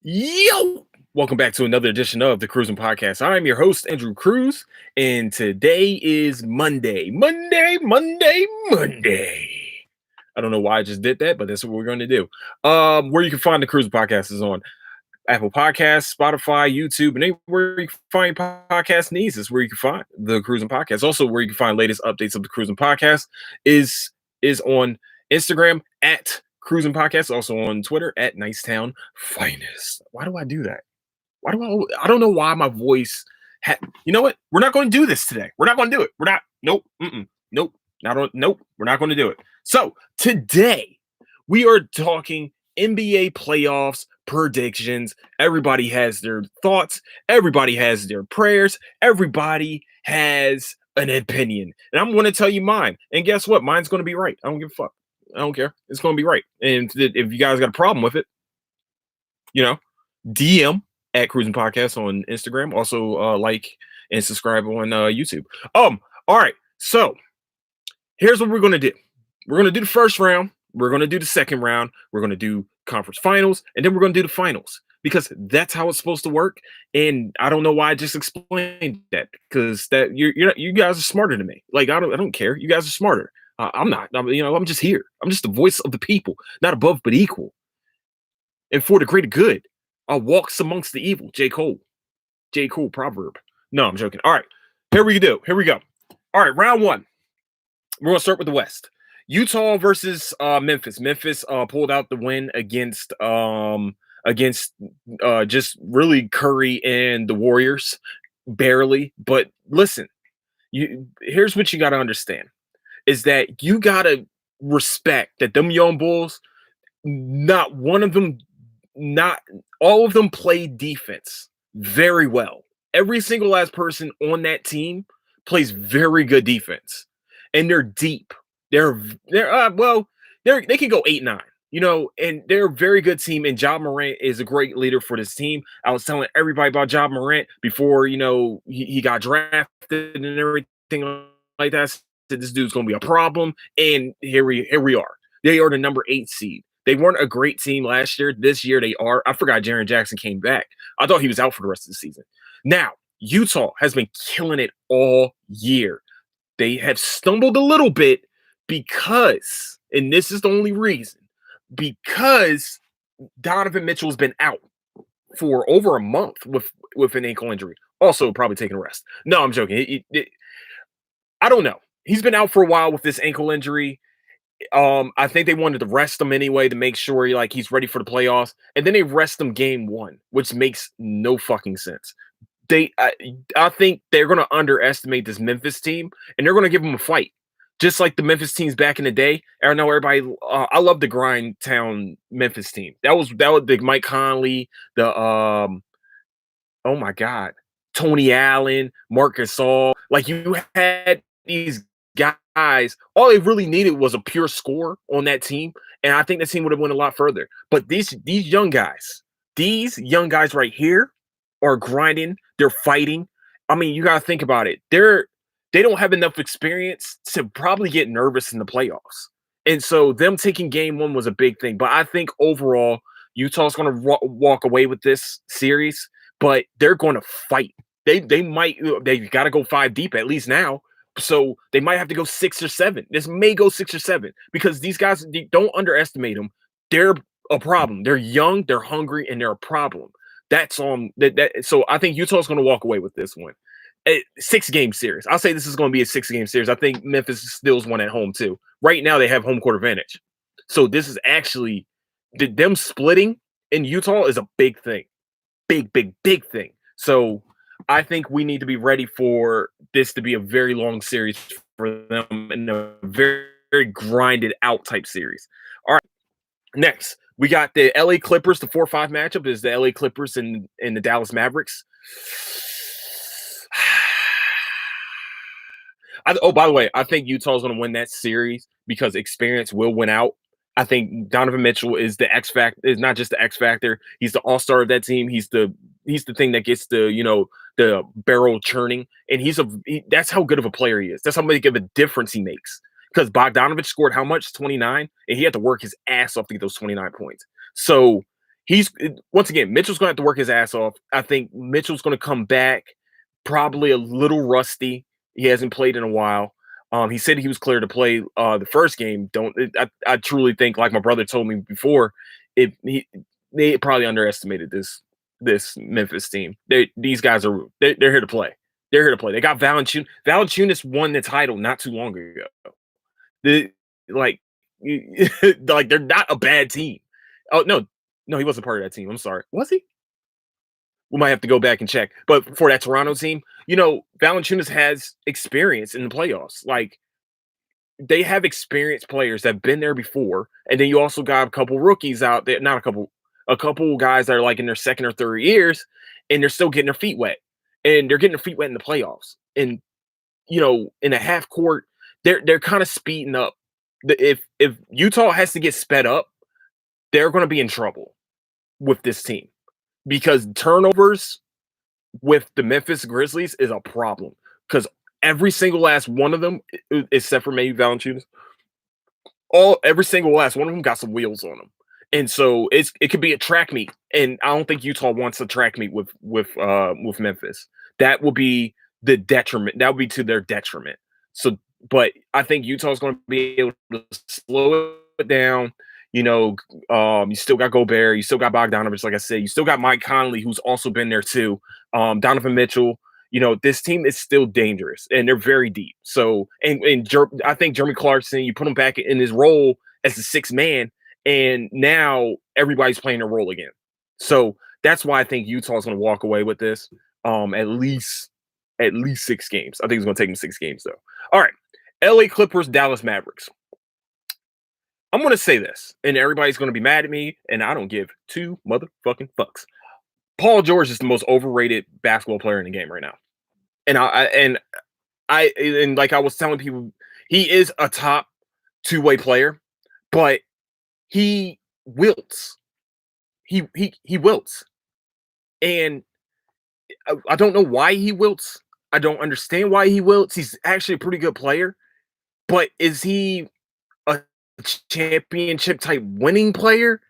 Yo! Welcome back to another edition of the Cruising Podcast. I'm your host, Andrew Cruz, and today is Monday. Monday. I don't know why I just did that, but that's what we're going to do. Where you can find the Cruising Podcast is on Apple Podcasts, Spotify, YouTube, and anywhere you can find podcast needs is where you can find the Cruising Podcast. Also, where you can find latest updates of the Cruising Podcast is on Instagram at Cruising Podcast, also on Twitter at Nicetown Finest. Why do I do that? Why do I don't know why my voice you know what? We're not going to do this today. We're not going to do it. We're not. Nope. Nope. Nope. We're not going to do it. So today we are talking NBA playoffs predictions. Everybody has their thoughts. Everybody has their prayers. Everybody has an opinion. And I'm going to tell you mine. And guess what? Mine's going to be right. I don't give a fuck. I don't care. It's going to be right. And if you guys got a problem with it, DM at Cruising Podcast on Instagram. Also, like and subscribe on YouTube. All right. So here's what we're going to do. We're going to do the first round. We're going to do the second round. We're going to do conference finals, and then we're going to do the finals because that's how it's supposed to work. And I don't know why I just explained that because that you guys are smarter than me. Like I don't care. You guys are smarter. I'm not. I'm just here. I'm just the voice of the people, not above but equal. And for the greater good, I'll walk amongst the evil. J. Cole proverb. No, I'm joking. All right, here we go. All right, round one. We're gonna start with the West. Utah versus Memphis. Memphis pulled out the win against just really Curry and the Warriors, barely. But listen, here's what you got to understand: is that you gotta respect that them young bulls. Not all of them play defense very well. Every single last person on that team plays very good defense, and they're deep. They can go 8-9, and they're a very good team. And Ja Morant is a great leader for this team. I was telling everybody about Ja Morant before, he got drafted and everything like that. Said this dude's gonna be a problem, and here we are. They are the number 8 seed. They weren't a great team last year. This year they are. I forgot Jaren Jackson came back. I thought he was out for the rest of the season. Now, Utah has been killing it all year. They have stumbled a little bit because, and this is the only reason, because Donovan Mitchell's been out for over a month with an ankle injury. Also, probably taking a rest. No, I'm joking. I don't know. He's been out for a while with this ankle injury. I think they wanted to rest him anyway to make sure he's ready for the playoffs, and then they rest him game one, which makes no fucking sense. I think they're going to underestimate this Memphis team, and they're going to give them a fight, just like the Memphis teams back in the day. I know everybody. I love the Grind Town Memphis team. That was the Mike Conley, the oh my god, Tony Allen, Marc Gasol. Like you had these guys, all they really needed was a pure score on that team, and I think that team would have went a lot further. But these young guys right here are grinding. They're fighting. I mean, you got to think about it. They don't have enough experience to probably get nervous in the playoffs, and so them taking game one was a big thing. But I think overall, Utah's going to walk away with this series, but they're going to fight. They got to go 5 deep at least now. So they might have to go 6 or 7. This may go 6 or 7 because these guys, don't underestimate them. They're a problem. They're young, they're hungry, and they're a problem. That's so I think Utah's going to walk away with this one. A 6-game series. I'll say this is going to be a 6-game series. I think Memphis steals one at home too. Right now they have home court advantage. So this is actually them splitting in Utah is a big thing. Big thing. So I think we need to be ready for this to be a very long series for them and a very, very grinded out type series. All right. Next, we got the LA Clippers. The 4-5 matchup is the LA Clippers and the Dallas Mavericks. By the way, I think Utah's going to win that series because experience will win out. I think Donovan Mitchell is the X factor. Is not just the X factor. He's the all-star of that team. He's the thing that gets the barrel churning, and that's how good of a player he is. That's how big of a difference he makes. Because Bogdanovich scored how much? 29, and he had to work his ass off to get those 29 points. So once again, Mitchell's gonna have to work his ass off. I think Mitchell's gonna come back probably a little rusty. He hasn't played in a while. He said he was clear to play the first game. I truly think, like my brother told me before, they probably underestimated this Memphis team. These guys they're here to play. They're here to play. They got Valanciunas. Valanciunas won the title not too long ago. The like like they're not a bad team. Oh no, he wasn't part of that team. I'm sorry. Was he? We might have to go back and check. But for that Toronto team, Valanciunas has experience in the playoffs. Like they have experienced players that have been there before, and then you also got a couple rookies out there. Not a couple guys that are like in their second or third years, and they're still getting their feet wet, and they're getting their feet wet in the playoffs. And in a half court, they're kind of speeding up. If Utah has to get sped up, they're going to be in trouble with this team because turnovers with the Memphis Grizzlies is a problem because every single last one of them, except for maybe Valanciunas, every single last one of them got some wheels on them, and so it could be a track meet, and I don't think Utah wants a track meet with Memphis. That will be the detriment. That would be to their detriment. So, but I think Utah's going to be able to slow it down. You still got Gobert, you still got Bogdanovich, like I said, you still got Mike Conley, who's also been there too. Donovan Mitchell. This team is still dangerous and they're very deep. So, I think Jeremy Clarkson, you put him back in his role as the sixth man, and now everybody's playing their role again. So that's why I think Utah's going to walk away with this. At least 6 games. I think it's going to take them 6 games though. All right, LA Clippers, Dallas Mavericks. I'm going to say this, and everybody's going to be mad at me, and I don't give 2 motherfucking fucks. Paul George is the most overrated basketball player in the game right now. And like I was telling people, he is a top 2-way player, but he wilts. He wilts. And I don't know why he wilts. I don't understand why he wilts. He's actually a pretty good player, but is he a championship type winning player?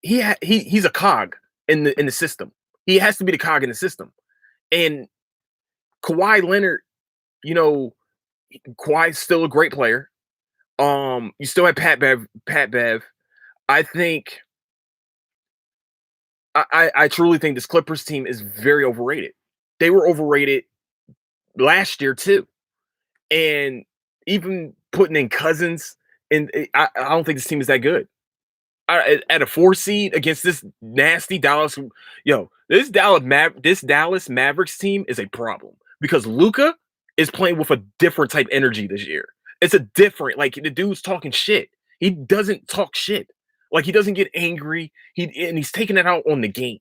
He's a cog in the system. He has to be the cog in the system. And Kawhi Leonard, Kawhi's still a great player. You still have Pat Bev. I think I truly think this Clippers team is very overrated. They were overrated last year too. And even putting in Cousins, and I don't think this team is that good. At a 4 seed against this nasty Dallas, this Dallas Mavericks team is a problem because Luka is playing with a different type energy this year. It's a different, like the dude's talking shit. He doesn't talk shit. Like he doesn't get angry. He's taking it out on the game.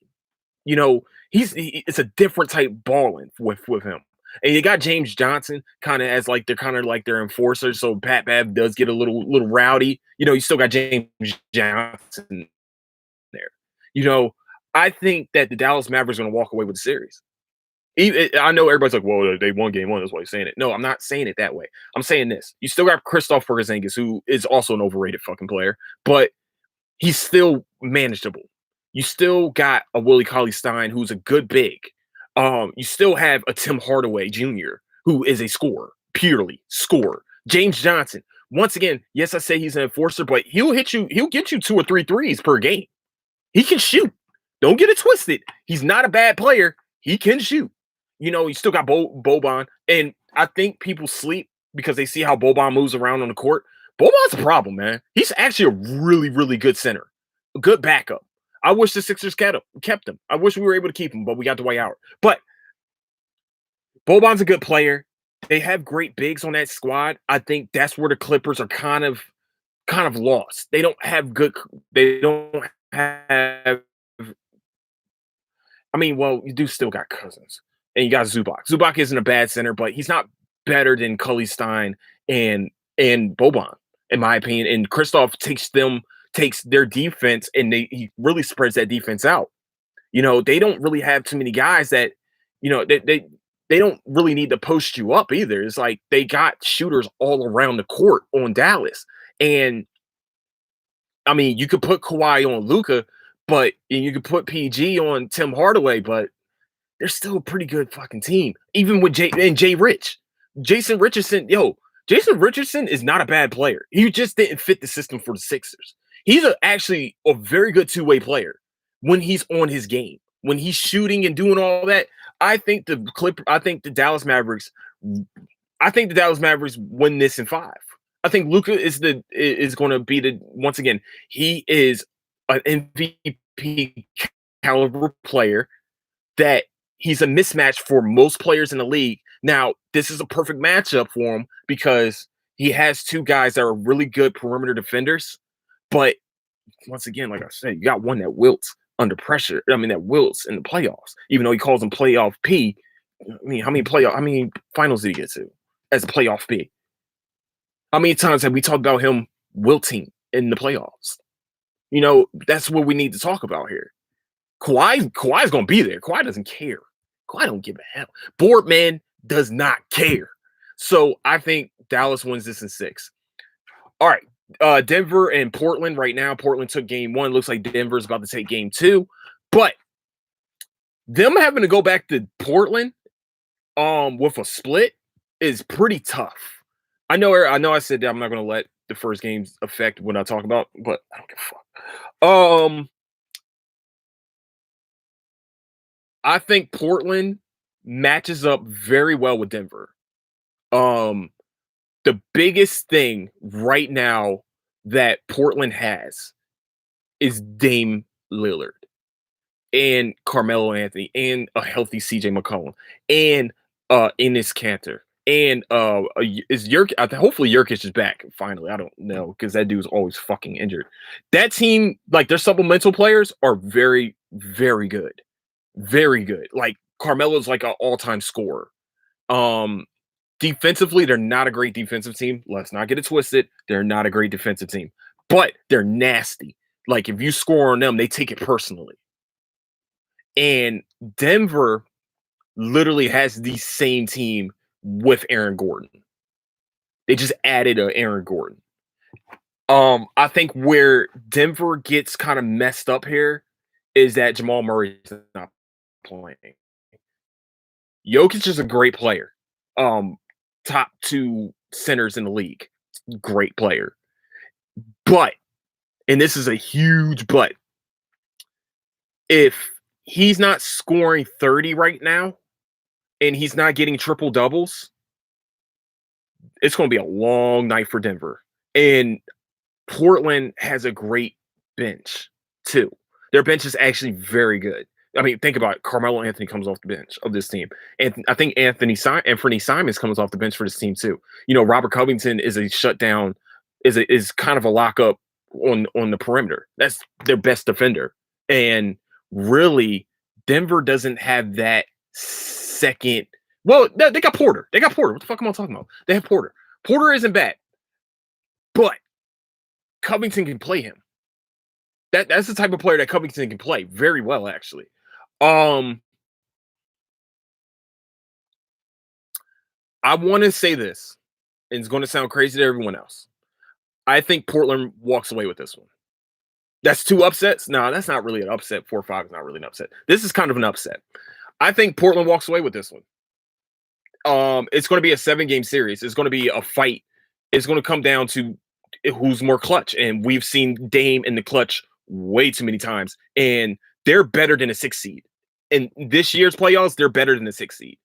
It's a different type balling with him. And you got James Johnson kind of as like their enforcer. So Pat Bev does get a little rowdy. You still got James Johnson there. I think that the Dallas Mavericks are going to walk away with the series. I know everybody's like, well, they won game 1. That's why you're saying it. No, I'm not saying it that way. I'm saying this. You still got Kristaps Porzingis, who is also an overrated fucking player, but he's still manageable. You still got a Willie Cauley-Stein, who's a good big. You still have a Tim Hardaway Jr., who is a scorer, purely scorer. James Johnson, once again, yes, I say he's an enforcer, but he'll get you 2 or 3 threes per game. He can shoot. Don't get it twisted. He's not a bad player. He can shoot. You still got Boban, and I think people sleep because they see how Boban moves around on the court. Boban's a problem, man. He's actually a really, really good center, a good backup. I wish the Sixers kept him. I wish we were able to keep him, but we got Dwight Howard. But Boban's a good player. They have great bigs on that squad. I think that's where the Clippers are kind of lost. They don't have you do still got Cousins. And you got Zubac. Zubac isn't a bad center, but he's not better than Cauley-Stein and Boban, in my opinion. And Kristaps takes their defense and he really spreads that defense out. They don't really have too many guys that, they don't really need to post you up either. It's like they got shooters all around the court on Dallas. And I mean, you could put Kawhi on Luka, but and you could put PG on Tim Hardaway, but they're still a pretty good fucking team. Even with Jay Rich. Jason Richardson, Jason Richardson is not a bad player. He just didn't fit the system for the Sixers. He's actually a very good two-way player when he's on his game. When he's shooting and doing all that, I think the Dallas Mavericks win this in 5. I think Luka is going to be once again, he is an MVP caliber player that he's a mismatch for most players in the league. Now, this is a perfect matchup for him because he has 2 guys that are really good perimeter defenders. But once again, like I said, you got one that wilts under pressure. I mean, that wilts in the playoffs, even though he calls him playoff P. I mean, how many finals did he get to as a playoff P? How many times have we talked about him wilting in the playoffs? That's what we need to talk about here. Kawhi's going to be there. Kawhi doesn't care. Kawhi don't give a hell. Boardman does not care. So I think Dallas wins this in 6. All right. Denver and Portland right now. Portland took game 1. Looks like Denver's about to take game 2. But them having to go back to Portland with a split is pretty tough. I know I said that I'm not going to let the first games affect what I talk about, but I don't give a fuck. I think Portland matches up very well with Denver. The biggest thing right now that Portland has is Dame Lillard and Carmelo Anthony and a healthy CJ McCollum and Enes Kanter and is hopefully Jokic is back finally. I don't know because that dude's always fucking injured. That team, like their supplemental players are very, very good. Very good. Like Carmelo's like an all-time scorer. Defensively, they're not a great defensive team. Let's not get it twisted. They're not a great defensive team, but they're nasty. Like if you score on them, they take it personally. And Denver literally has the same team with Aaron Gordon. They just added Aaron Gordon. I think where Denver gets kind of messed up here is that Jamal Murray is not playing. Jokic is a great player. Top 2 centers in the league. Great player. But, and this is a huge but, if he's not scoring 30 right now and he's not getting triple doubles, it's going to be a long night for Denver. And Portland has a great bench too. Their bench is actually very good. I mean, think about it. Carmelo Anthony comes off the bench of this team. And I think Anthony Simons comes off the bench for this team too. Robert Covington is a shutdown, is kind of a lockup on the perimeter. That's their best defender. And really, Denver doesn't have that second. Well, they got Porter. What the fuck am I talking about? They have Porter. Porter isn't bad. But Covington can play him. That's the type of player that Covington can play very well, actually. I want to say this, and it's going to sound crazy to everyone else. I think Portland walks away with this one. That's 2 upsets? No, that's not really an upset. 4-5 is not really an upset. This is kind of an upset. I think Portland walks away with this one. It's going to be a 7-game series. It's going to be a fight. It's going to come down to who's more clutch. And we've seen Dame in the clutch way too many times. And they're better than a 6 seed. In this year's playoffs, they're better than the 6 seed.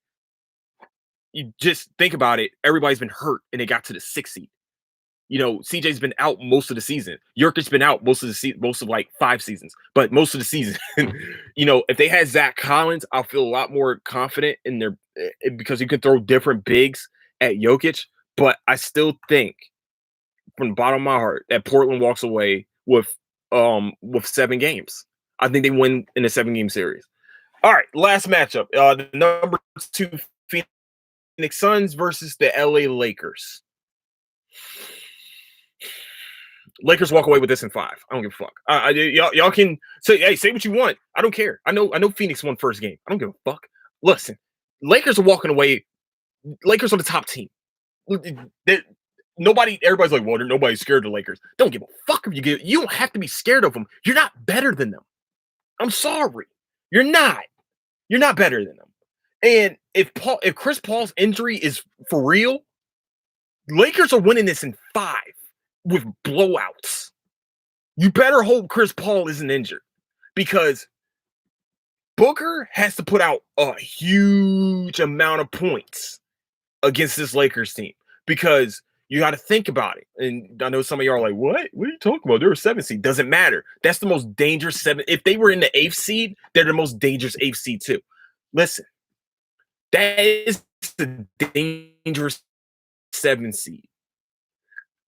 You just think about it. Everybody's been hurt and they got to the 6 seed. CJ's been out most of the season. Jurkic's been out most of like 5 seasons, but most of the season. If they had Zach Collins, I'll feel a lot more confident in their because you can throw different bigs at Jokic. But I still think, from the bottom of my heart, that Portland walks away with 7 games. I think they win in a 7-game series. All right, last matchup. The number 2 Phoenix Suns versus the LA Lakers. Lakers walk away with this in 5. I don't give a fuck. Y'all can say what you want. I don't care. I know Phoenix won first game. I don't give a fuck. Listen, Lakers are walking away. Lakers are the top team. Everybody's like, well, nobody's scared of the Lakers. Don't give a fuck if you don't have to be scared of them. You're not better than them. I'm sorry. You're not. You're not better than them. And if Chris Paul's injury is for real, Lakers are winning this in 5 with blowouts. You better hope Chris Paul isn't injured because Booker has to put out a huge amount of points against this Lakers team because you got to think about it. And I know some of y'all are like, what? What are you talking about? They're a 7 seed. Doesn't matter. That's the most dangerous 7. If they were in the 8th seed, they're the most dangerous 8th seed too. Listen, that is the dangerous 7 seed.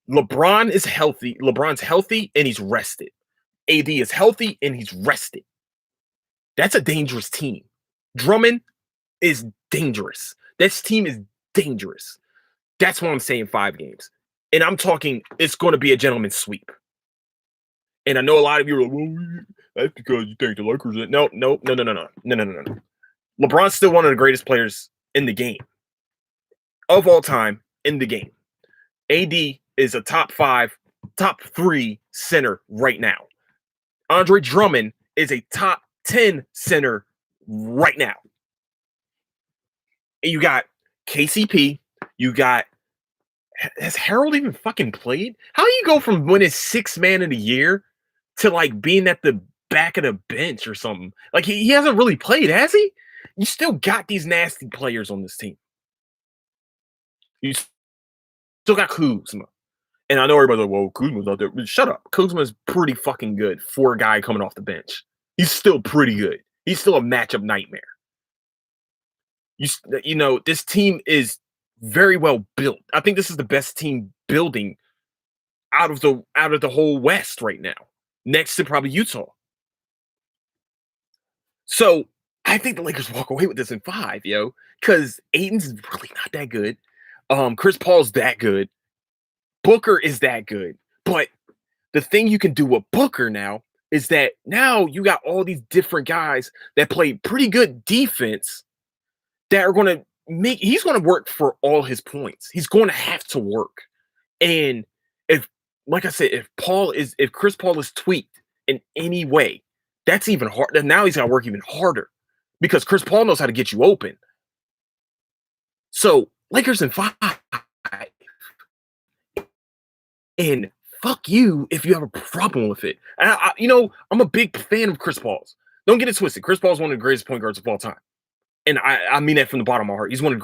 LeBron is healthy. LeBron's healthy and he's rested. AD is healthy and he's rested. That's a dangerous team. Drummond is dangerous. This team is dangerous. That's why I'm saying 5 games. And I'm talking, it's going to be a gentleman's sweep. And I know a lot of you are like, well, that's because you think the Lakers are. No. LeBron's still one of the greatest players in the game. Of all time in the game. AD is a top 5, top 3 center right now. Andre Drummond is a top 10 center right now. And you got KCP. You got. Has Harold even fucking played? How do you go from winning 6th man of the year to like being at the back of the bench or something? Like he hasn't really played, has he? You still got these nasty players on this team. You still got Kuzma. And I know everybody's like, well, Kuzma's out there. But shut up. Kuzma's pretty fucking good for a guy coming off the bench. He's still pretty good. He's still a matchup nightmare. You know, this team is very well built. I think this is the best team building out of the whole West right now, next to probably Utah. So I think the Lakers walk away with this in 5, yo, because Aiden's really not that good. Chris Paul's that good. Booker is that good. But the thing you can do with Booker now is that now you got all these different guys that play pretty good defense that are going to he's going to work for all his points. He's going to have to work. And if, like I said, if Chris Paul is tweaked in any way, that's even hard. Now he's got to work even harder because Chris Paul knows how to get you open. So Lakers in 5. And fuck you if you have a problem with it. I'm a big fan of Chris Paul's. Don't get it twisted. Chris Paul's one of the greatest point guards of all time. And I mean that from the bottom of my heart. He's one of the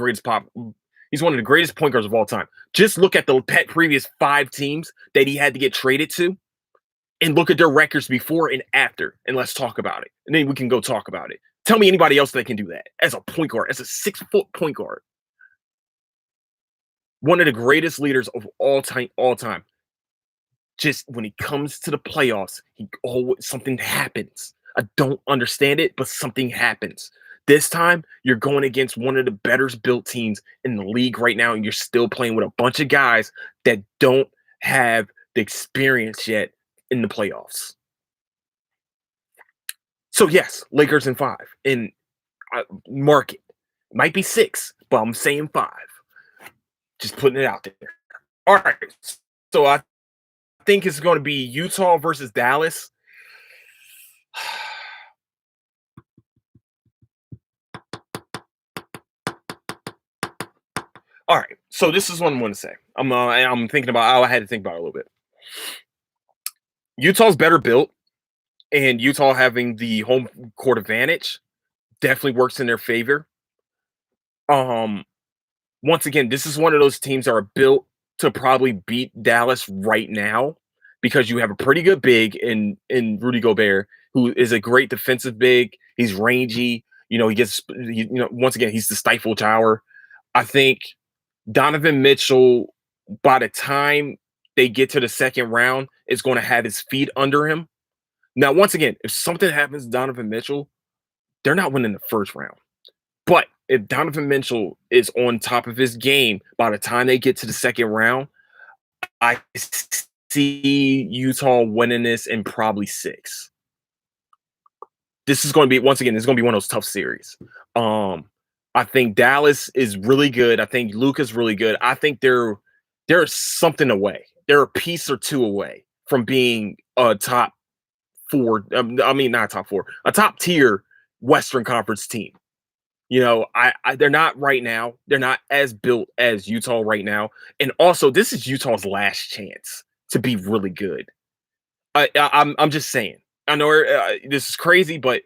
greatest point guards of all time. Just look at the previous 5 teams that he had to get traded to and look at their records before and after. And let's talk about it. And then we can go talk about it. Tell me anybody else that can do that as a point guard, as a 6-foot point guard. One of the greatest leaders of all time. Just when he comes to the playoffs, something happens. I don't understand it, but something happens. This time, you're going against one of the better built teams in the league right now, and you're still playing with a bunch of guys that don't have the experience yet in the playoffs. So, yes, Lakers in 5. And mark it. Might be 6, but I'm saying 5. Just putting it out there. All right. So, I think it's going to be Utah versus Dallas. All right, so this is what I'm going to say. I'm thinking about. I had to think about it a little bit. Utah's better built, and Utah having the home court advantage definitely works in their favor. Once again, this is one of those teams that are built to probably beat Dallas right now because you have a pretty good big in Rudy Gobert, who is a great defensive big. He's rangy. Once again, he's the stifle tower. I think Donovan Mitchell, by the time they get to the second round, is going to have his feet under him. Now, once again, if something happens to Donovan Mitchell, they're not winning the first round. But if Donovan Mitchell is on top of his game by the time they get to the second round, I see Utah winning this in probably 6. This is going to be, once again, this is going to be one of those tough series. I think Dallas is really good. I think Luka's really good. I think they're something away. They're a piece or 2 away from being a top four. I mean, not top four, a top tier Western Conference team. You know, they're not right now. They're not as built as Utah right now. And also, this is Utah's last chance to be really good. I'm just saying. I know this is crazy, but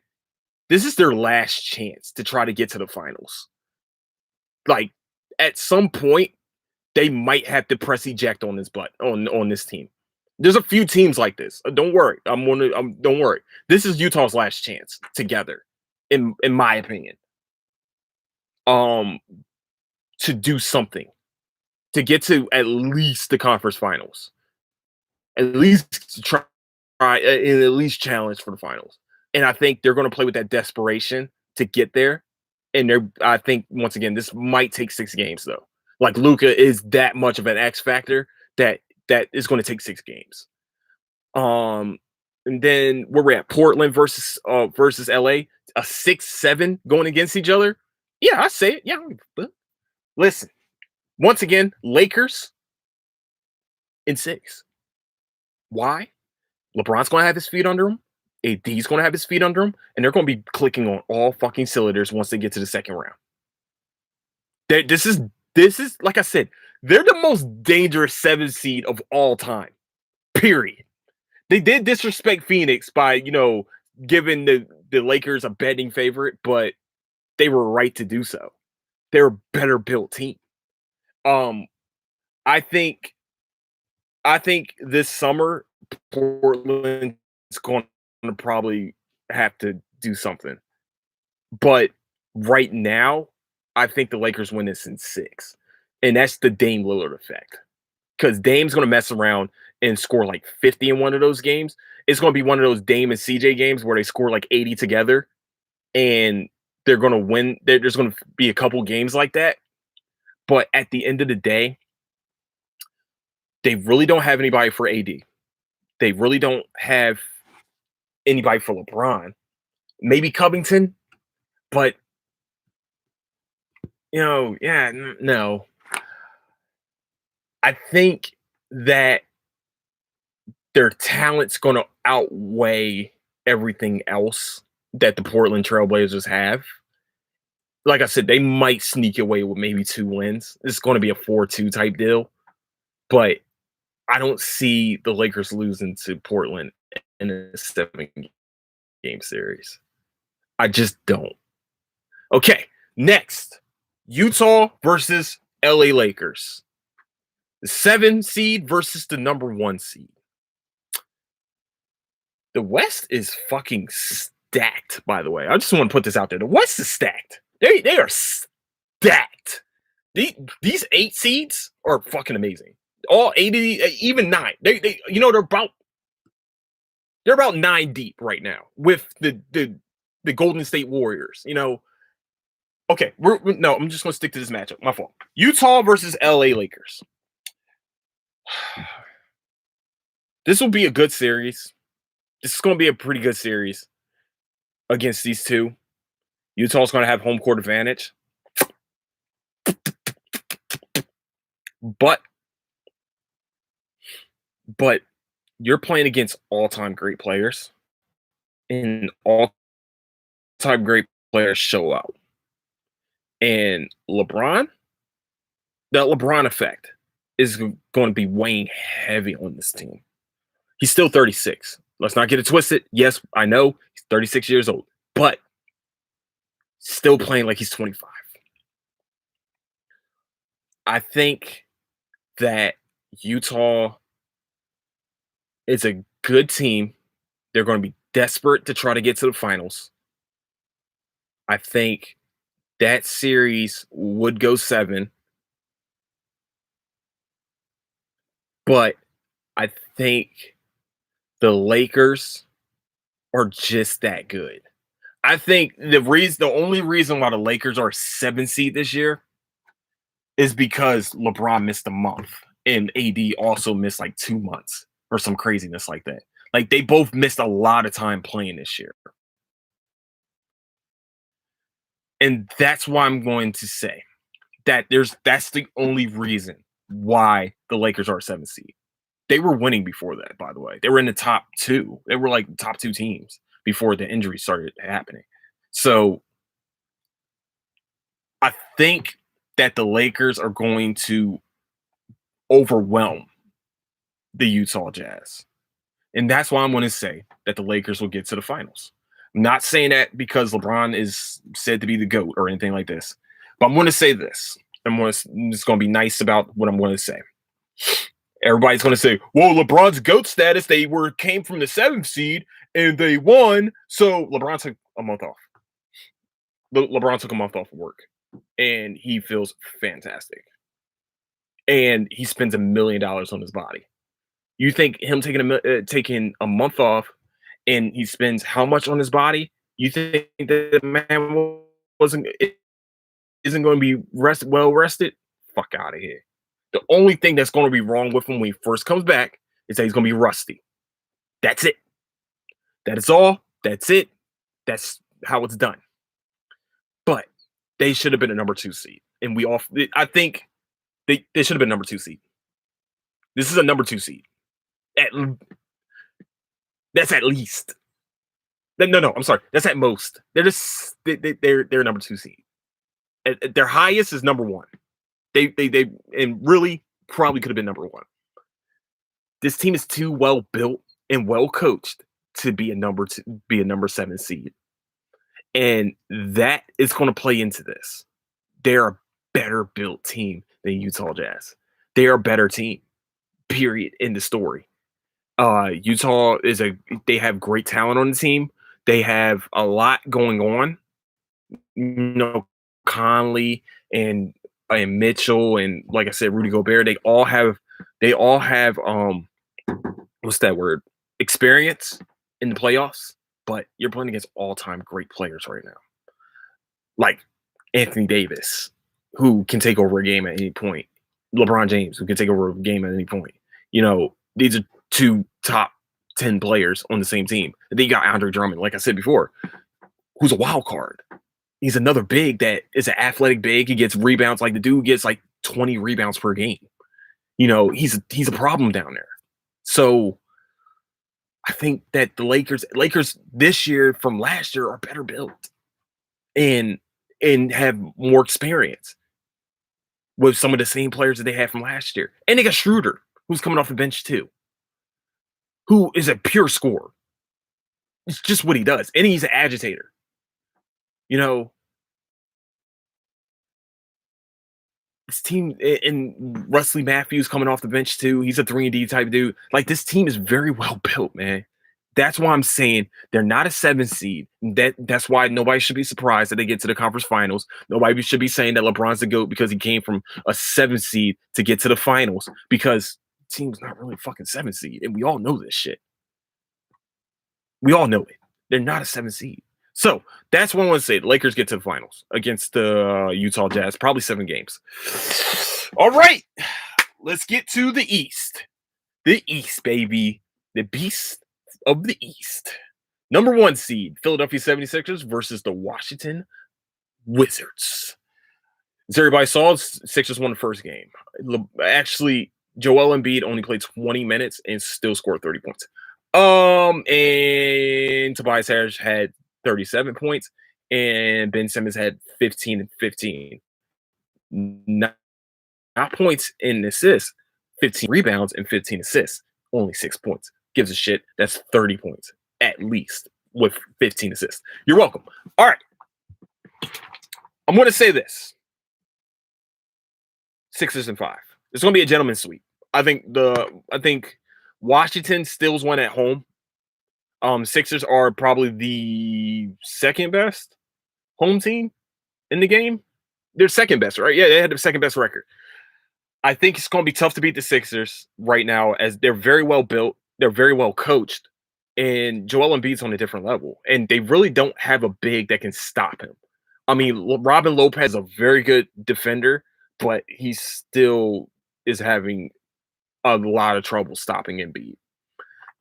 this is their last chance to try to get to the finals. Like at some point, they might have to press eject on this butt on this team. There's a few teams like this. Don't worry. Don't worry. This is Utah's last chance together, in my opinion. Um, to do something to get to at least the conference finals, at least try and at least challenge for the finals. And I think they're going to play with that desperation to get there. And I think once again, this might take 6 games though. Like Luka is that much of an X factor that is going to take 6 games. And then where we're at, Portland versus LA, a 6-7 going against each other. Yeah, I say it. Yeah, listen. Once again, Lakers in 6. Why? LeBron's going to have his feet under him. AD's going to have his feet under him, and they're going to be clicking on all fucking cylinders once they get to the second round. This is like I said, they're the most dangerous 7 seed of all time. Period. They did disrespect Phoenix by, giving the Lakers a betting favorite, but they were right to do so. They're a better built team. I think this summer Portland's going to probably have to do something. But right now, I think the Lakers win this in 6. And that's the Dame Lillard effect. Because Dame's going to mess around and score like 50 in one of those games. It's going to be one of those Dame and CJ games where they score like 80 together. And they're going to win. There's going to be a couple games like that. But at the end of the day, they really don't have anybody for AD. They really don't have anybody for LeBron. Maybe Covington, but no. I think that their talent's going to outweigh everything else that the Portland Trailblazers have. Like I said, they might sneak away with maybe 2 wins. It's going to be a 4-2 type deal, but I don't see the Lakers losing to Portland in a 7-game series. I just don't. Okay, next, Utah versus LA Lakers. The 7 seed versus the number 1 seed. The West is fucking stacked, by the way. I just want to put this out there. The West is stacked. They are stacked. These 8 seeds are fucking amazing. All 80, even 9. They're about 9 deep right now with the Golden State Warriors. Okay, I'm just gonna stick to this matchup. My fault. Utah versus LA Lakers. This will be a good series. This is going to be a pretty good series against these two. Utah's going to have home court advantage. But you're playing against all-time great players. And all-time great players show out. And LeBron, that LeBron effect is going to be weighing heavy on this team. He's still 36. Let's not get it twisted. Yes, I know he's 36 years old, but still playing like he's 25. I think that Utah is a good team. They're going to be desperate to try to get to the finals. I think that series would go 7. But I think the Lakers are just that good. I think the only reason why the Lakers are 7 seed this year is because LeBron missed a month and AD also missed like 2 months or some craziness like that. Like they both missed a lot of time playing this year. And that's why I'm going to say that that's the only reason why the Lakers are a 7 seed. They were winning before that, by the way. They were in the top 2. They were, like, top 2 teams before the injuries started happening. So, I think that the Lakers are going to overwhelm the Utah Jazz. And that's why I'm gonna say that the Lakers will get to the finals. I'm not saying that because LeBron is said to be the GOAT or anything like this, but I'm gonna say this. I'm just gonna be nice about what I'm gonna say. Everybody's gonna say, well, LeBron's GOAT status, came from the 7th seed and they won. So LeBron took a month off. LeBron took a month off of work and he feels fantastic. And he spends $1 million on his body. You think him taking a month off and he spends how much on his body? You think that the man wasn't isn't going to be well rested? Fuck out of here. The only thing that's going to be wrong with him when he first comes back is that he's going to be rusty. That's it. That is all. That's it. That's how it's done. But they should have been a number 2 seed, and I think they should have been number 2 seed. This is a number 2 seed. That's at least. No, I'm sorry. That's at most. They're a number 2 seed. At their highest is number 1. They and really probably could have been number 1. This team is too well built and well coached to be a number 7 seed. And that is going to play into this. They're a better built team than Utah Jazz. They are a better team. Period. In the story. Utah they have great talent on the team. They have a lot going on. Conley and Mitchell and, like I said, Rudy Gobert. They all have what's that word? Experience in the playoffs. But you're playing against all-time great players right now, like Anthony Davis, who can take over a game at any point. LeBron James, who can take over a game at any point. These are 2 top 10 players on the same team. And then you got Andre Drummond, like I said before, who's a wild card. He's another big that is an athletic big. He gets rebounds. Like, the dude gets like 20 rebounds per game. He's a problem down there. So I think that the Lakers this year from last year are better built and have more experience with some of the same players that they had from last year. And they got Schroeder, who's coming off the bench too, who is a pure scorer. It's just what he does. And he's an agitator. This team, and Wesley Matthews coming off the bench too. He's a 3-and-D type dude. Like, this team is very well built, man. That's why I'm saying they're not a 7 seed. That's why nobody should be surprised that they get to the conference finals. Nobody should be saying that LeBron's the GOAT because he came from a 7 seed to get to the finals, because the team's not really a fucking 7 seed. And we all know this shit. We all know it. They're not a 7 seed. So that's what I want to say. The Lakers get to the finals against the Utah Jazz, probably 7 games. All right, let's get to the East. The East, baby. The beast of the East. Number 1 seed, Philadelphia 76ers versus the Washington Wizards. As everybody saw, Sixers won the first game. Actually, Joel Embiid only played 20 minutes and still scored 30 points. And Tobias Harris had 37 points, and Ben Simmons had 15 and 15. Not points and assists, 15 rebounds and 15 assists, only 6 points. Gives a shit. That's 30 points at least with 15 assists. You're welcome. All right. I'm going to say this. Sixers in 5. It's going to be a gentleman's sweep. I think Washington steals one at home. Sixers are probably the second best home team in the game. They're second best, right? Yeah, they had the second best record. I think it's going to be tough to beat the Sixers right now, as they're very well built. They're very well coached. And Joel Embiid's on a different level. And they really don't have a big that can stop him. I mean, Robin Lopez is a very good defender, but he still is having a lot of trouble stopping Embiid.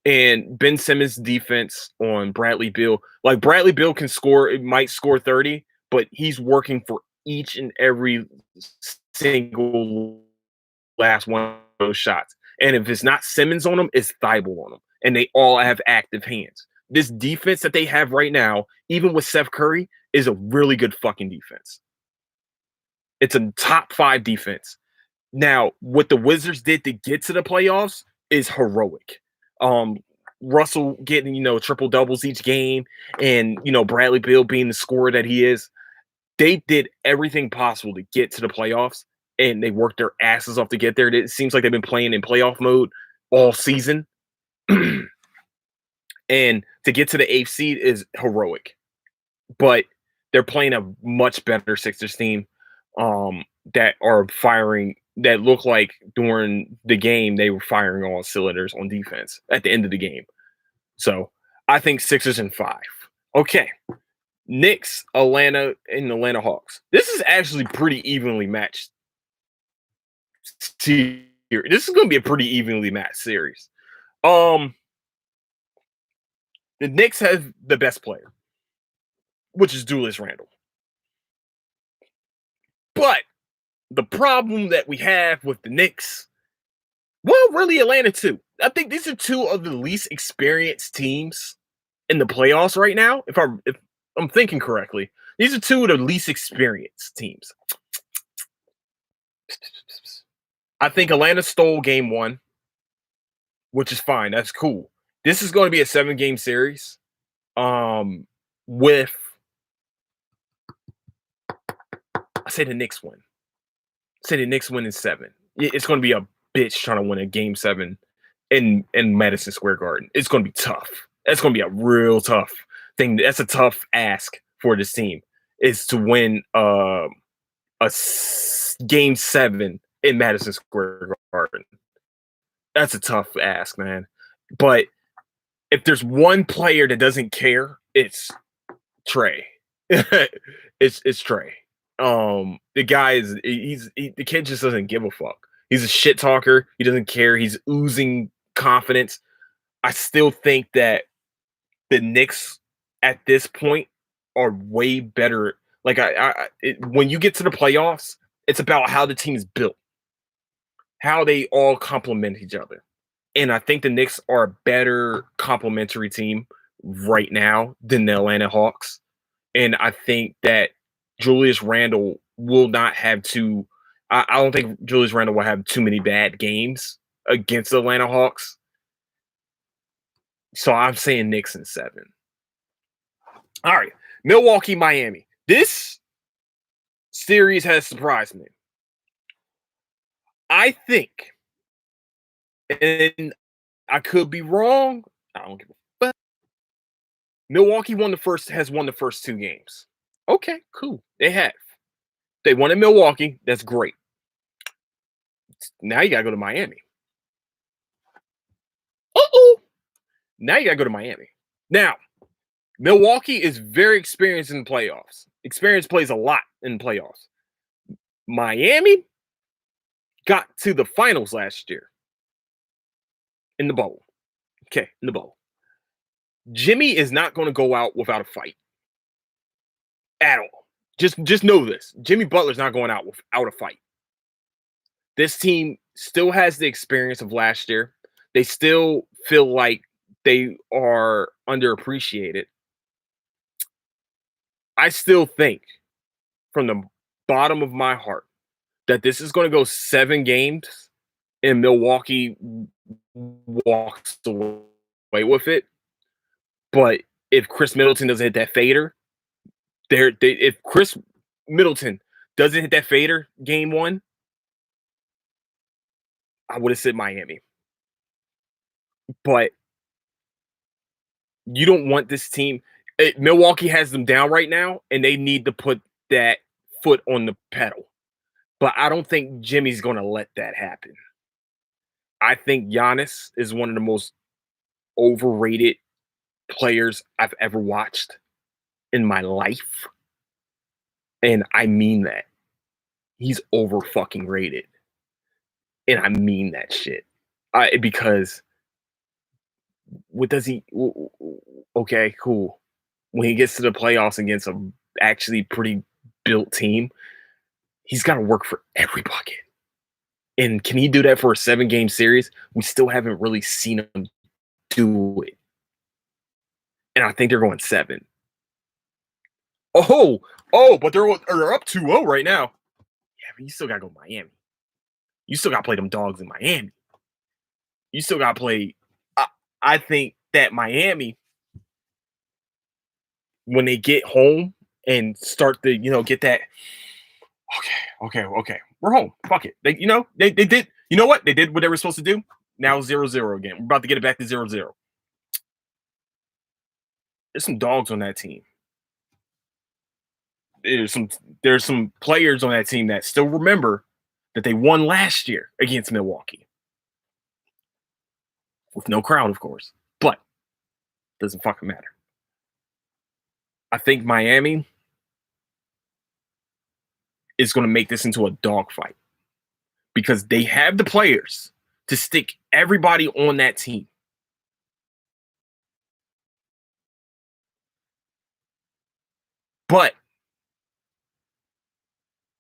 And Ben Simmons' defense on Bradley Beal, like, Bradley Beal can score, it might score 30, but he's working for each and every single last one of those shots. And if it's not Simmons on them, it's Thibault on them. And they all have active hands. This defense that they have right now, even with Seth Curry, is a really good fucking defense. It's a top 5 defense. Now, what the Wizards did to get to the playoffs is heroic. Russell getting, triple doubles each game, and Bradley Beal being the scorer that he is. They did everything possible to get to the playoffs, and they worked their asses off to get there. It seems like they've been playing in playoff mode all season. And to get to the 8th seed is heroic. But they're playing a much better Sixers team that are firing, that look like during the game they were firing all cylinders on defense at the end of the game. So I think Sixers in 5. Okay. Knicks, Atlanta, and Atlanta Hawks. This is actually pretty evenly matched. This is going to be a pretty evenly matched series. The Knicks have the best player, which is Julius Randle. But the problem that we have with the Knicks, well, really Atlanta too. I think these are 2 of the least experienced teams in the playoffs right now. If I'm thinking correctly, these are 2 of the least experienced teams. I think Atlanta stole game 1, which is fine. That's cool. This is going to be a 7-game series. With I say the Knicks win. Say the Knicks win in 7. It's going to be a bitch trying to win a game 7 in Madison Square Garden. It's going to be tough. That's going to be a real tough thing. That's a tough ask for this team, is to win a game 7 in Madison Square Garden. That's a tough ask, man. But if there's one player that doesn't care, it's Trey. it's Trey. The guy the kid just doesn't give a fuck. He's a shit talker. He doesn't care. He's oozing confidence. I still think that the Knicks at this point are way better. Like when you get to the playoffs, it's about how the team is built, how they all complement each other. And I think the Knicks are a better complementary team right now than the Atlanta Hawks. And I think that Julius Randle will not have to. I don't think Julius Randle will have too many bad games against the Atlanta Hawks. So I'm saying Knicks in 7. All right. Milwaukee, Miami. This series has surprised me. I think, and I could be wrong, I don't give a fuck. Milwaukee has won the first 2 games. Okay, cool. They have. They won in Milwaukee. That's great. Now you gotta go to Miami. Now you gotta go to Miami. Now, Milwaukee is very experienced in the playoffs. Experience plays a lot in the playoffs. Miami got to the finals last year in the bubble. Okay, in the bubble. Jimmy is not going to go out without a fight at all. Just know this. Jimmy Butler's not going out without a fight. This team still has the experience of last year. They still feel like they are underappreciated. I still think, from the bottom of my heart, that this is going to go 7 games and Milwaukee walks away with it. But if Chris Middleton doesn't hit that fader, if Chris Middleton doesn't hit that fader game 1, I would have said Miami. But you don't want this team. Milwaukee has them down right now, and they need to put that foot on the pedal. But I don't think Jimmy's going to let that happen. I think Giannis is one of the most overrated players I've ever watched in my life. And I mean that. He's over fucking rated. And I mean that shit. Because what does he? Okay, cool. When he gets to the playoffs against a actually pretty built team, he's got to work for every bucket. And can he do that for a 7-game series? We still haven't really seen him do it. And I think they're going 7. But they're up 2-0 right now. Yeah, but you still gotta go Miami. You still gotta play them dogs in Miami. You still gotta play. I think that Miami, when they get home and start to, get that. Okay. We're home. Fuck it. They did. You know what? They did what they were supposed to do. Now 0-0 again. We're about to get it back to 0-0. There's some dogs on that team. There's some players on that team that still remember that they won last year against Milwaukee. With no crowd, of course. But doesn't fucking matter. I think Miami is going to make this into a dogfight because they have the players to stick everybody on that team. But,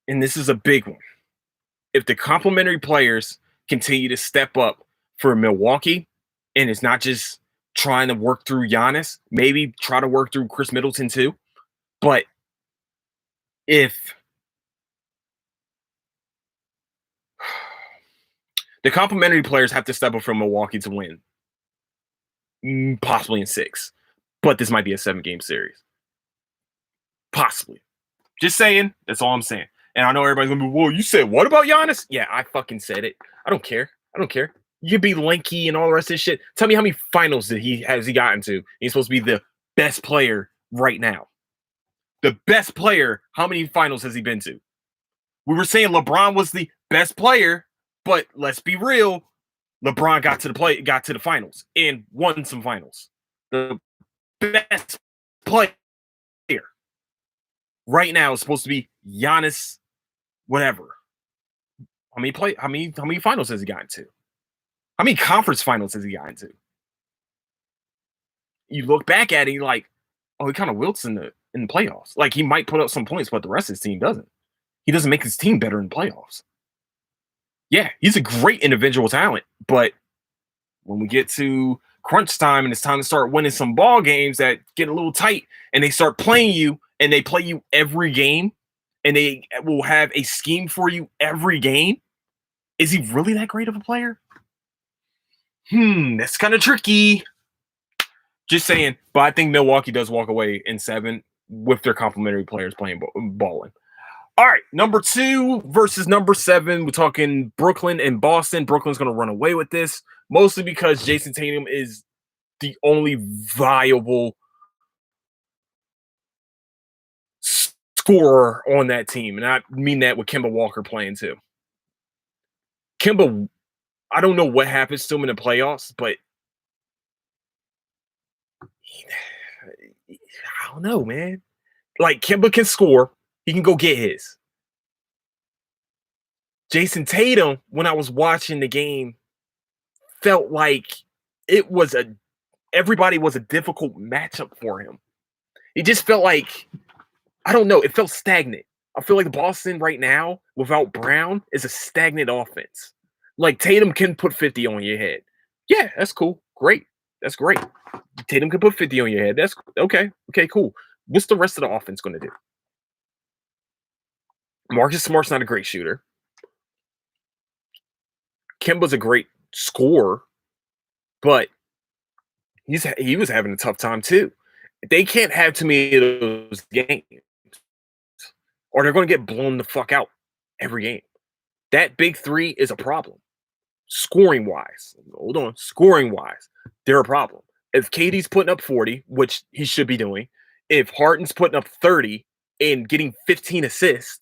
and this is a big one, if the complementary players continue to step up for Milwaukee, and it's not just trying to work through Giannis, maybe try to work through Chris Middleton too. But if the complementary players have to step up for Milwaukee to win, possibly in 6, but this might be a 7-game series. Possibly. Just saying. That's all I'm saying. And I know everybody's going to be, well, you said what about Giannis? Yeah, I fucking said it. I don't care. You could be lanky and all the rest of this shit. Tell me how many finals has he gotten to? He's supposed to be the best player right now. The best player, how many finals has he been to? We were saying LeBron was the best player, but let's be real. LeBron got to the finals and won some finals. The best player right now is supposed to be Giannis, whatever. How many finals has he gotten to? How many conference finals has he gotten to? You look back at it, you're like, oh, he kind of wilts in the playoffs. Like, he might put up some points, but the rest of his team doesn't. He doesn't make his team better in playoffs. Yeah, he's a great individual talent, but when we get to crunch time and it's time to start winning some ball games that get a little tight and they start playing you and they play you every game and they will have a scheme for you every game, is he really that great of a player? That's kind of tricky. Just saying, but I think Milwaukee does walk away in 7 with their complementary players playing balling. All right, number 2 versus number 7. We're talking Brooklyn and Boston. Brooklyn's going to run away with this, mostly because Jason Tatum is the only viable scorer on that team. And I mean that with Kemba Walker playing too. Kemba, I don't know what happens to him in the playoffs, but I don't know, man. Like, Kemba can score. He can go get his. Jason Tatum, when I was watching the game, felt like everybody was a difficult matchup for him. It just felt like, I don't know, it felt stagnant. I feel like Boston right now, without Brown, is a stagnant offense. Like, Tatum can put 50 on your head. Yeah, that's cool. Great. That's great. Tatum can put 50 on your head. That's okay. Okay, cool. What's the rest of the offense going to do? Marcus Smart's not a great shooter. Kemba's a great scorer, but he was having a tough time too. They can't have too many of those games, or they're going to get blown the fuck out every game. That big 3 is a problem. Scoring wise, they're a problem. If KD's putting up 40, which he should be doing, if Harden's putting up 30 and getting 15 assists,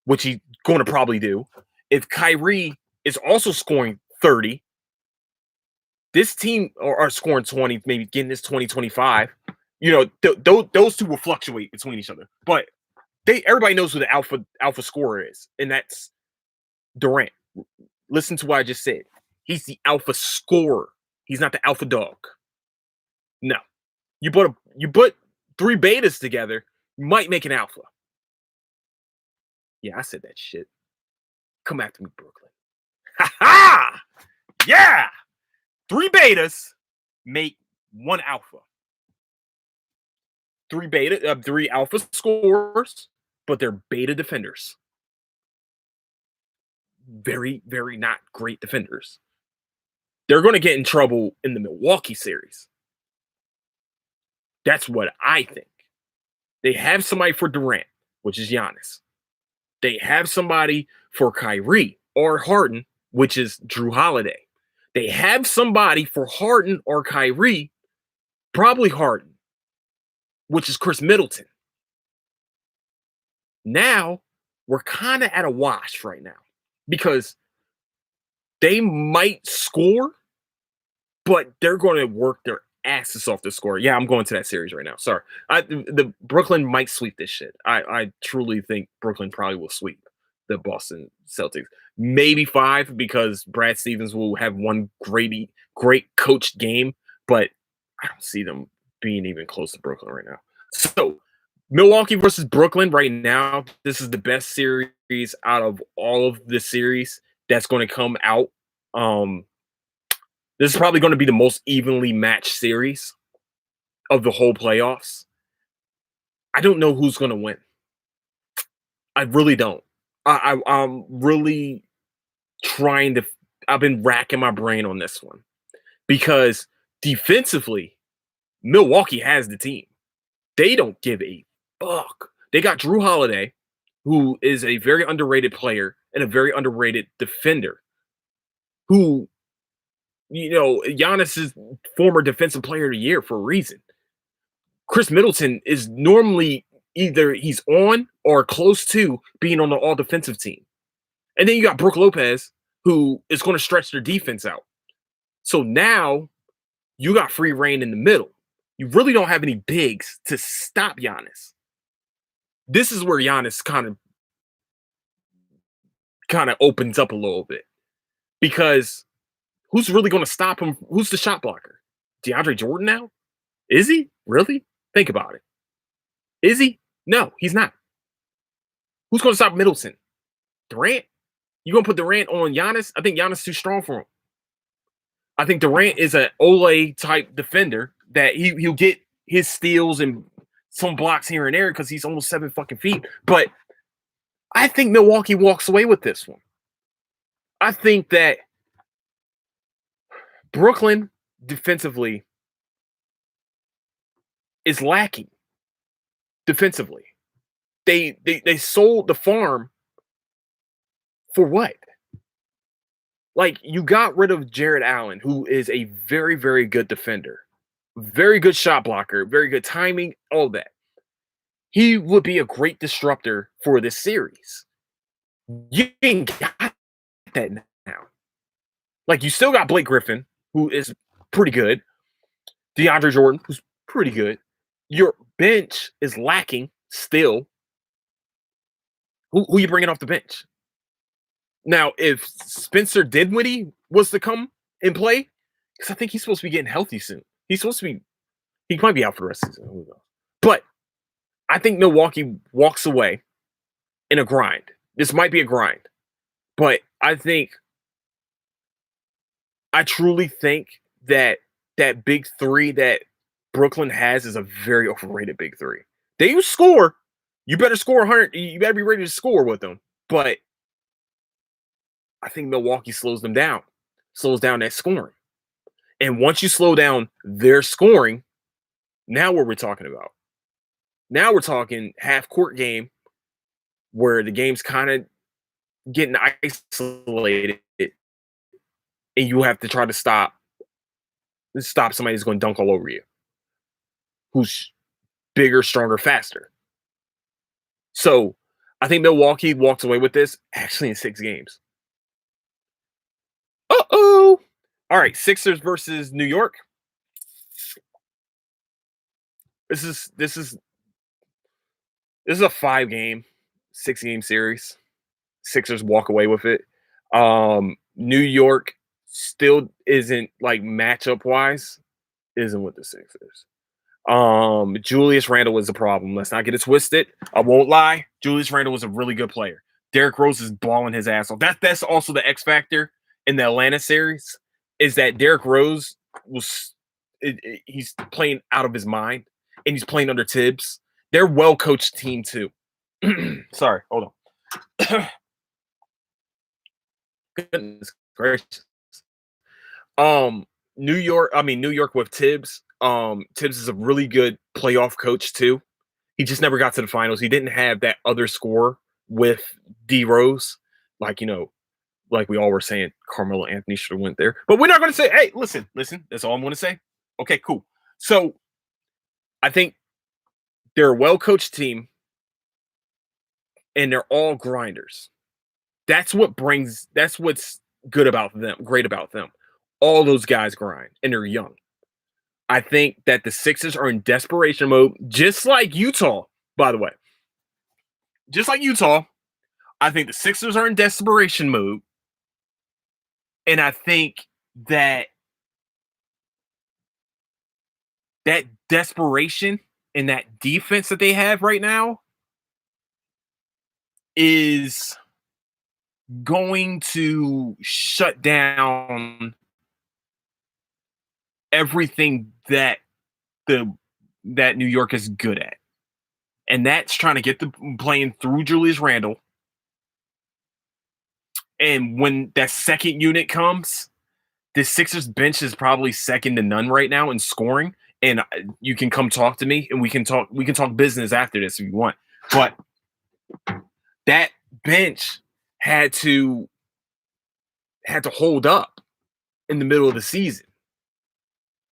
which he's going to probably do, if Kyrie is also scoring 30, this team are scoring 20, maybe getting this 20, 25. Those two will fluctuate between each other. But everybody knows who the alpha scorer is, and that's Durant. Listen to what I just said. He's the alpha scorer. He's not the alpha dog. No. You put 3 betas together, you might make an alpha. Yeah, I said that shit. Come after me, Brooklyn. Ha! Yeah! 3 betas make 1 alpha. 3 alpha scorers, but they're beta defenders. Very, very not great defenders. They're going to get in trouble in the Milwaukee series. That's what I think. They have somebody for Durant, which is Giannis. They have somebody for Kyrie or Harden, which is Drew Holiday. They have somebody for Harden or Kyrie, probably Harden, which is Chris Middleton. Now, we're kind of at a wash right now because they might score, but they're going to work their asses off to score. Yeah, I'm going to that series right now. Sorry. The Brooklyn might sweep this shit. I truly think Brooklyn probably will sweep the Boston Celtics. Maybe 5 because Brad Stevens will have one great coached game, but I don't see them being even close to Brooklyn right now. So Milwaukee versus Brooklyn right now, this is the best series out of all of the series that's going to come out. This is probably going to be the most evenly matched series of the whole playoffs. I don't know who's going to win. I really don't. I'm really trying to. I've been racking my brain on this one because defensively, Milwaukee has the team. They don't give a fuck. They got Drew Holiday, who is a very underrated player and a very underrated defender, who, Giannis is former defensive player of the year for a reason. Chris Middleton is normally either he's on or close to being on the all defensive team. And then you got Brook Lopez, who is going to stretch their defense out. So now you got free reign in the middle. You really don't have any bigs to stop Giannis. This is where Giannis kind of opens up a little bit because who's really going to stop him? Who's the shot blocker? DeAndre Jordan now? Is he? Really? Think about it. Is he? No, he's not. Who's going to stop Middleton? Durant? You going to put Durant on Giannis? I think Giannis is too strong for him. I think Durant is an Ole type defender that he'll get his steals and some blocks here and there because he's almost 7 fucking feet. But I think Milwaukee walks away with this one. I think that Brooklyn defensively is lacking defensively. They sold the farm for what? Like, you got rid of Jared Allen, who is a very, very good defender, very good shot blocker, very good timing, all that. He would be a great disruptor for this series. You ain't got that now. Like, you still got Blake Griffin, who is pretty good. DeAndre Jordan, who's pretty good. Your bench is lacking still. Who you bringing off the bench? Now, if Spencer Dinwiddie was to come and play, because I think he's supposed to be getting healthy soon. He might be out for the rest of the season. Who knows? But I think Milwaukee walks away in a grind. This might be a grind. But I truly think that big 3 that Brooklyn has is a very overrated big 3. They score. You better score 100. You better be ready to score with them. But I think Milwaukee slows them down, slows down that scoring. And once you slow down their scoring, now what we're talking about? Now we're talking half-court game where the game's kind of getting isolated and you have to try to stop somebody who's going to dunk all over you, who's bigger, stronger, faster. So I think Milwaukee walks away with this actually in 6 games. Uh-oh. All right, Sixers versus New York. This is a 5-game, 6-game series. Sixers walk away with it. New York still isn't, like, matchup wise, isn't with the Sixers. Julius Randle is a problem. Let's not get it twisted. I won't lie. Julius Randle was a really good player. Derrick Rose is balling his ass off. That's also the X factor in the Atlanta series is that Derrick Rose was he's playing out of his mind, and he's playing under Tibbs. They're well coached team too. Sorry, hold on. Goodness gracious. Um, New York with Tibbs. Tibbs is a really good playoff coach too. He just never got to the finals. He didn't have that other score with D Rose, like like we all were saying, Carmelo Anthony should have went there. But we're not going to say, hey, listen. That's all I'm going to say. Okay, cool. So I think they're a well coached team, and they're all grinders. That's what's good about them, great about them. All those guys grind, and they're young. I think that the Sixers are in desperation mode, just like Utah, by the way. Just like Utah, I think the Sixers are in desperation mode. And I think that that desperation and that defense that they have right now is going to shut down everything that New York is good at. And that's trying to get the playing through Julius Randle. And when that second unit comes, the Sixers bench is probably second to none right now in scoring. And you can come talk to me, and we can talk business after this if you want. But that bench had to hold up in the middle of the season.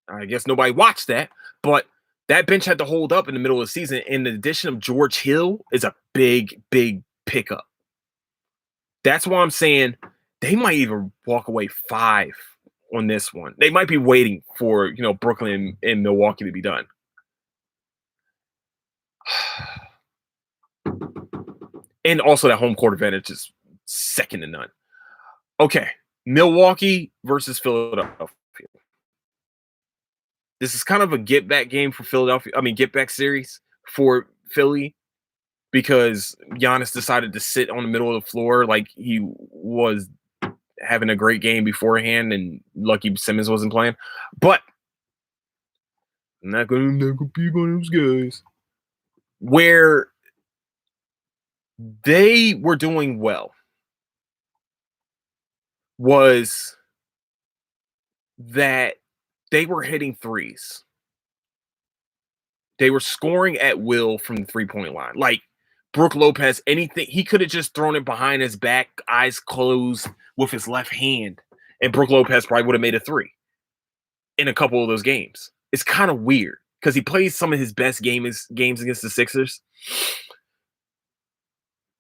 I guess nobody watched that, but that bench had to hold up in the middle of the season. And the addition of George Hill is a big, big pickup. That's why I'm saying they might even walk away 5 on this one. They might be waiting for Brooklyn and Milwaukee to be done. And also that home court advantage is second to none. Okay, Milwaukee versus Philadelphia. This is kind of a get back game for Philadelphia. I mean, get back series for Philly, because Giannis decided to sit on the middle of the floor like he was having a great game beforehand, and lucky Simmons wasn't playing. But I'm not gonna pick on those guys. Where they were doing well was that they were hitting threes. They were scoring at will from the 3-point line. Like Brook Lopez, anything, he could have just thrown it behind his back, eyes closed with his left hand, and Brook Lopez probably would have made a 3 in a couple of those games. It's kind of weird because he plays some of his best games against the Sixers.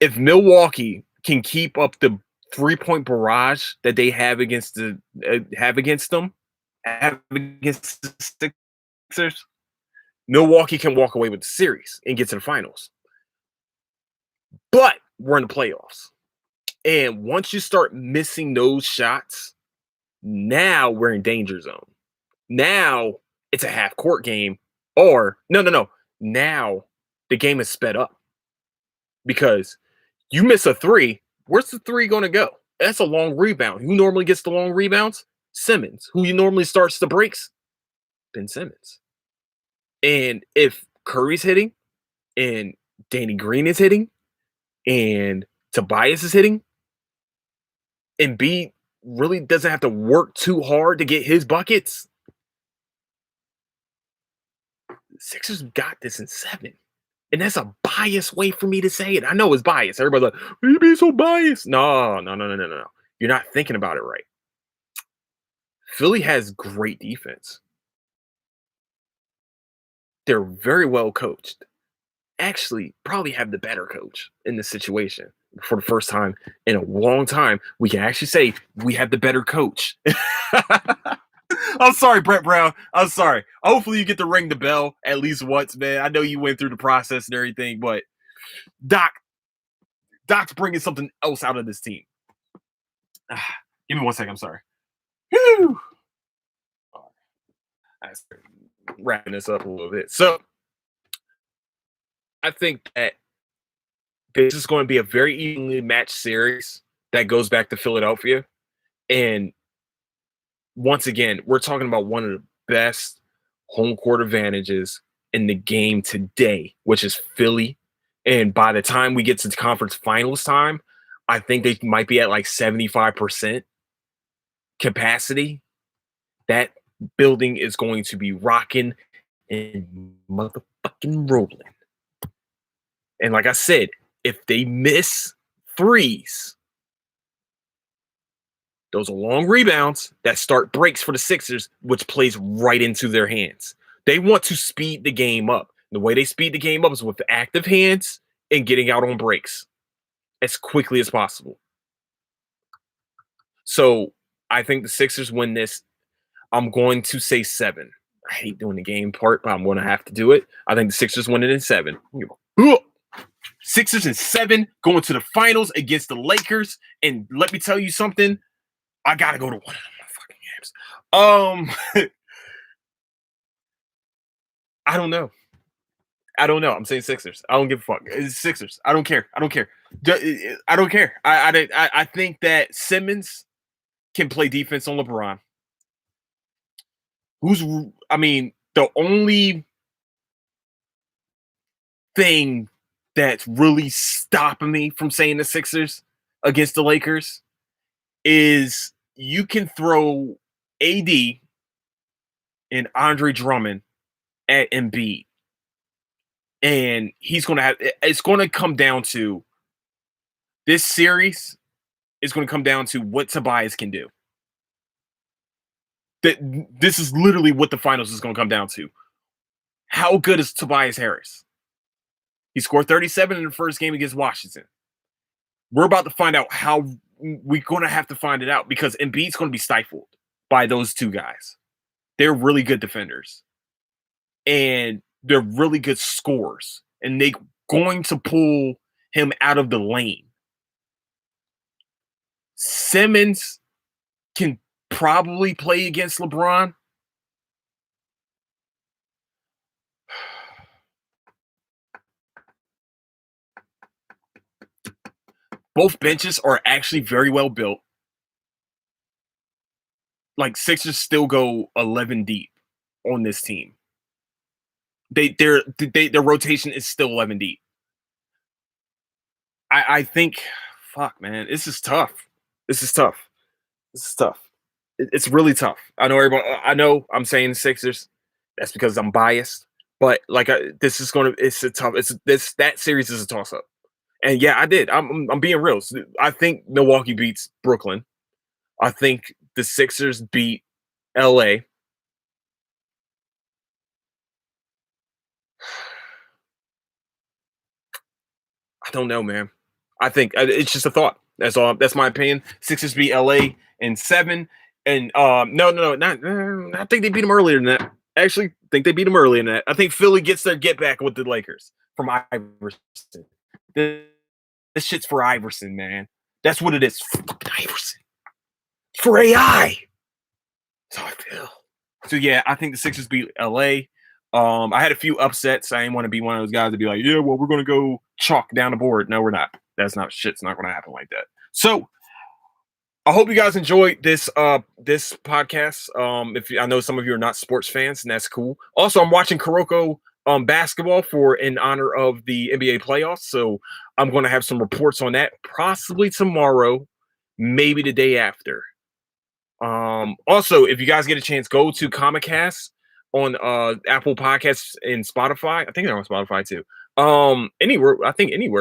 If Milwaukee can keep up the 3-point barrage that they have against the Sixers, Milwaukee can walk away with the series and get to the finals. But we're in the playoffs. And once you start missing those shots, now we're in danger zone. Now it's a half court game. Or no. Now the game is sped up. Because you miss a 3, where's the 3 going to go? That's a long rebound. Who normally gets the long rebounds? Simmons. Who normally starts the breaks? Ben Simmons. And if Curry's hitting, and Danny Green is hitting, and Tobias is hitting, and B really doesn't have to work too hard to get his buckets, the Sixers got this in 7. And that's a biased way for me to say it. I know it's biased. Everybody's like, "Are you being so biased?" No. You're not thinking about it right. Philly has great defense. They're very well coached. Actually, probably have the better coach in this situation. For the first time in a long time, we can actually say we have the better coach. I'm sorry, Brett Brown. I'm sorry. Hopefully you get to ring the bell at least once, man. I know you went through the process and everything, but Doc's bringing something else out of this team. Give me 1 second. I'm sorry. Whew. Wrapping this up a little bit. So I think that this is going to be a very evenly matched series that goes back to Philadelphia. And once again, we're talking about one of the best home court advantages in the game today, which is Philly. And by the time we get to the conference finals time, I think they might be at like 75% capacity. That building is going to be rocking and motherfucking rolling. And like I said, if they miss threes, those are long rebounds that start breaks for the Sixers, which plays right into their hands. They want to speed the game up. The way they speed the game up is with active hands and getting out on breaks as quickly as possible. So I think the Sixers win this. I'm going to say 7. I hate doing the game part, but I'm going to have to do it. I think the Sixers win it in 7. Sixers in 7 going to the finals against the Lakers. And let me tell you something. I gotta go to one of them fucking games. I don't know. I'm saying Sixers. I don't give a fuck. It's Sixers. I don't care. I don't care. I don't care. I think that Simmons can play defense on LeBron. The only thing that's really stopping me from saying the Sixers against the Lakers is you can throw AD and Andre Drummond at Embiid, and he's going to have. It's going to come down to this series. Is going to come down to what Tobias can do. This is literally what the finals is going to come down to. How good is Tobias Harris? He scored 37 in the first game against Washington. We're about to find out how we're going to have to find it out because Embiid's going to be stifled by those two guys. They're really good defenders. And they're really good scorers. And they're going to pull him out of the lane. Simmons can probably play against LeBron. Both benches are actually very well built. Like Sixers still go 11 deep on this team. Their rotation is still 11 deep. I think, fuck, man, this is tough. It's really tough. I know everybody. I know I'm saying Sixers. That's because I'm biased. But like, it's a tough. That series is a toss up. And yeah, I did. I'm being real. I think Milwaukee beats Brooklyn. I think the Sixers beat LA. I don't know, man. I think it's just a thought. That's all. That's my opinion. Sixers beat LA in 7. And no, not. I think they beat them earlier than that. Actually, I think they beat them earlier than that. I think Philly gets their get back with the Lakers from Iverson. This shit's for Iverson, man. That's what it is. Fucking Iverson. For AI. That's how I feel. So yeah, I think the Sixers beat LA. I had a few upsets. I didn't want to be one of those guys to be like, yeah, well, we're gonna go chalk down the board. No, we're not. Shit's not gonna happen like that. So I hope you guys enjoyed this podcast. I know some of you are not sports fans, and that's cool. Also, I'm watching Kuroko basketball in honor of the NBA playoffs. So I'm gonna have some reports on that possibly tomorrow, maybe the day after. Also, if you guys get a chance, go to Comicast on Apple Podcasts and Spotify. I think they're on Spotify too. Anywhere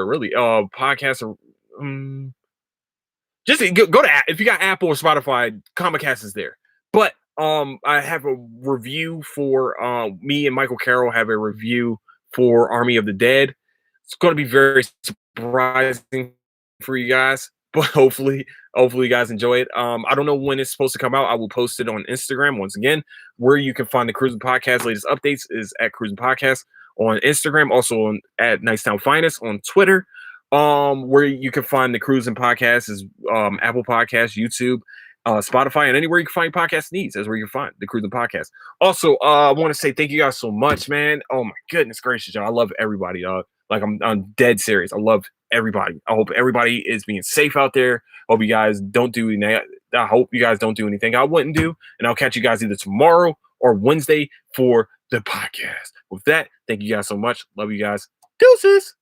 really. Podcasts are just go to if you got Apple or Spotify, Comicast is there. But I have a review for me and Michael Carroll have a review for Army of the Dead. It's going to be very surprising for you guys, but hopefully you guys enjoy it. I don't know when it's supposed to come out. I will post it on Instagram once again. Where you can find the Cruising Podcast latest updates is at Cruising Podcast on Instagram, also at Nicetown Finest on Twitter. Where you can find the Cruising Podcast is Apple Podcasts, YouTube, Spotify, and anywhere you can find podcast needs. That's where you can find the Cruising Podcast. Also, I want to say thank you guys so much, man. Oh my goodness gracious, y'all. I love everybody, y'all. Like I'm dead serious. I love everybody. I hope everybody is being safe out there. Hope you guys don't do I hope you guys don't do anything I wouldn't do. And I'll catch you guys either tomorrow or Wednesday for the podcast. With that, thank you guys so much. Love you guys. Deuces.